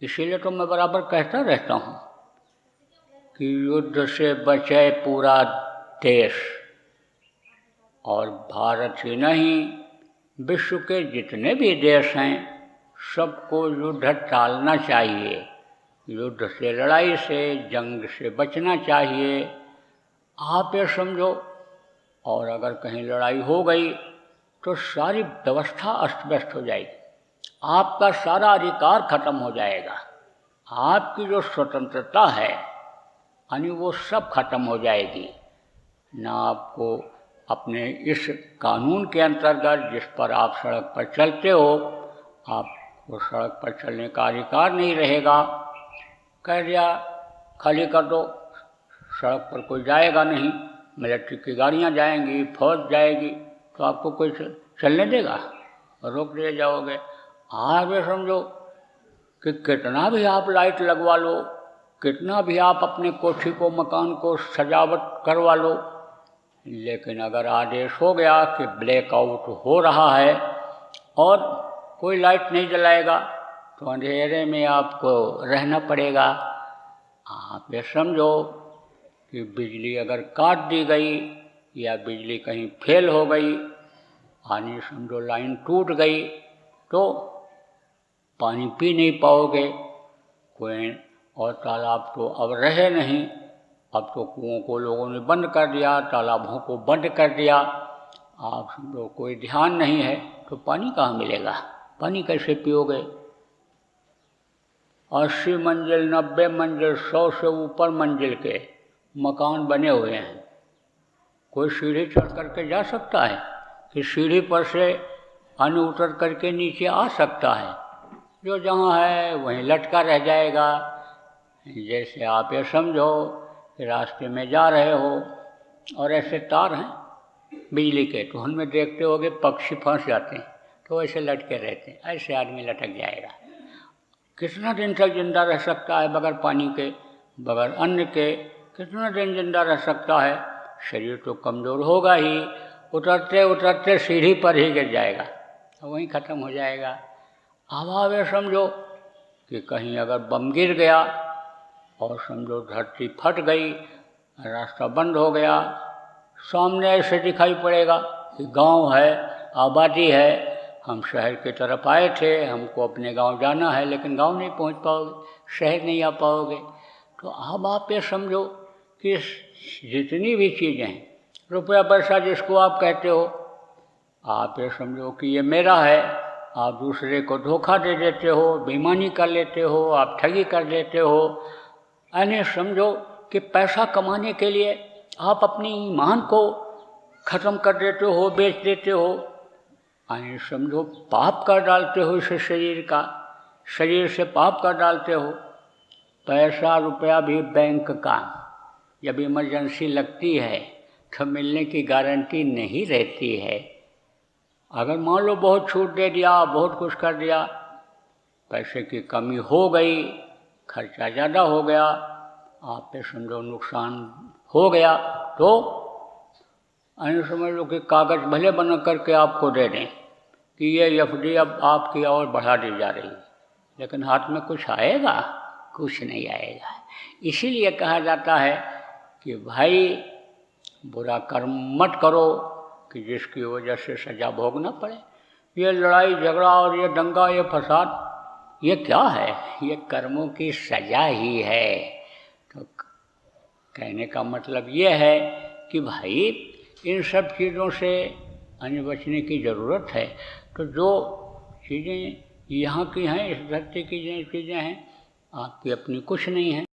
इसीलिए तो मैं बराबर कहता रहता हूँ कि युद्ध से बचे पूरा देश, और भारत ही नहीं विश्व के जितने भी देश हैं सबको युद्ध टालना चाहिए। युद्ध से, लड़ाई से, जंग से बचना चाहिए। आप ये समझो, और अगर कहीं लड़ाई हो गई तो सारी व्यवस्था अस्त व्यस्त हो जाएगी, आपका सारा अधिकार खत्म हो जाएगा, आपकी जो स्वतंत्रता है यानी वो सब खत्म हो जाएगी। ना आपको अपने इस कानून के अंतर्गत जिस पर आप सड़क पर चलते हो, आपको सड़क पर चलने का अधिकार नहीं रहेगा। कह दिया खाली कर दो, सड़क पर कोई जाएगा नहीं, मिलिट्री की गाड़ियाँ जाएंगी, फौज जाएगी, तो आपको कोई चलने देगा? रोक दिए जाओगे। आप ये समझो कि कितना भी आप लाइट लगवा लो, कितना भी आप अपने कोठी को, मकान को सजावट करवा लो, लेकिन अगर आदेश हो गया कि ब्लैकआउट हो रहा है और कोई लाइट नहीं जलाएगा तो अंधेरे में आपको रहना पड़ेगा। आप ये समझो कि बिजली अगर काट दी गई या बिजली कहीं फेल हो गई, यानी समझो लाइन टूट गई, तो पानी पी नहीं पाओगे। कोई और तालाब तो अब रहे नहीं, अब तो कुओं को लोगों ने बंद कर दिया, तालाबों को बंद कर दिया। आप समझो कोई ध्यान नहीं है तो पानी कहाँ मिलेगा? पानी कैसे पियोगे? 80 मंजिल, 90 मंजिल, 100 से ऊपर मंजिल के मकान बने हुए हैं। कोई सीढ़ी चढ़ करके जा सकता है कि सीढ़ी पर से अन्न उतर करके नीचे आ सकता है? जो जहाँ है वहीं लटका रह जाएगा। जैसे आप ये समझो कि रास्ते में जा रहे हो और ऐसे तार हैं बिजली के, तो उनमें देखते होगे पक्षी फंस जाते हैं, तो ऐसे लटके रहते हैं, ऐसे आदमी लटक जाएगा। कितना दिन तक जिंदा रह सकता है बगैर पानी के, बगैर अन्न के? कितना दिन जिंदा रह सकता है? शरीर तो कमज़ोर होगा ही, उतरते उतरते सीढ़ी पर ही गिर जाएगा, वहीं ख़त्म हो जाएगा। अब आप ये समझो कि कहीं अगर बम गिर गया और समझो धरती फट गई, रास्ता बंद हो गया, सामने ऐसे दिखाई पड़ेगा कि गांव है, आबादी है, हम शहर की तरफ आए थे, हमको अपने गांव जाना है, लेकिन गांव नहीं पहुंच पाओगे, शहर नहीं आ पाओगे। तो अब आप ये समझो कि जितनी भी चीज़ें हैं, रुपया पैसा जिसको आप कहते हो, आप ये समझो कि ये मेरा है, आप दूसरे को धोखा दे देते हो, बेईमानी कर लेते हो, आप ठगी कर देते हो। यानी समझो कि पैसा कमाने के लिए आप अपनी ईमान को ख़त्म कर देते हो, बेच देते हो। यानी समझो पाप कर डालते हो इस शरीर का, शरीर से पाप कर डालते हो। पैसा रुपया भी बैंक का जब इमरजेंसी लगती है तो मिलने की गारंटी नहीं रहती है। अगर मान लो बहुत छूट दे दिया, बहुत कुछ कर दिया, पैसे की कमी हो गई, खर्चा ज़्यादा हो गया, आप पे समझो नुकसान हो गया, तो यानी समझ लो कि कागज़ भले बना करके आपको दे दें कि ये एफडी अब आपकी और बढ़ा दी जा रही है, लेकिन हाथ में कुछ आएगा? कुछ नहीं आएगा। इसीलिए कहा जाता है कि भाई बुरा कर्म मत करो कि जिसकी वजह से सज़ा भोगना पड़े। ये लड़ाई झगड़ा और ये दंगा, ये फसाद, ये क्या है? ये कर्मों की सज़ा ही है। तो कहने का मतलब ये है कि भाई इन सब चीज़ों से बचने की ज़रूरत है। तो जो चीज़ें यहाँ की हैं, इस धरती की जो चीज़ें हैं, आपकी अपनी कुछ नहीं हैं।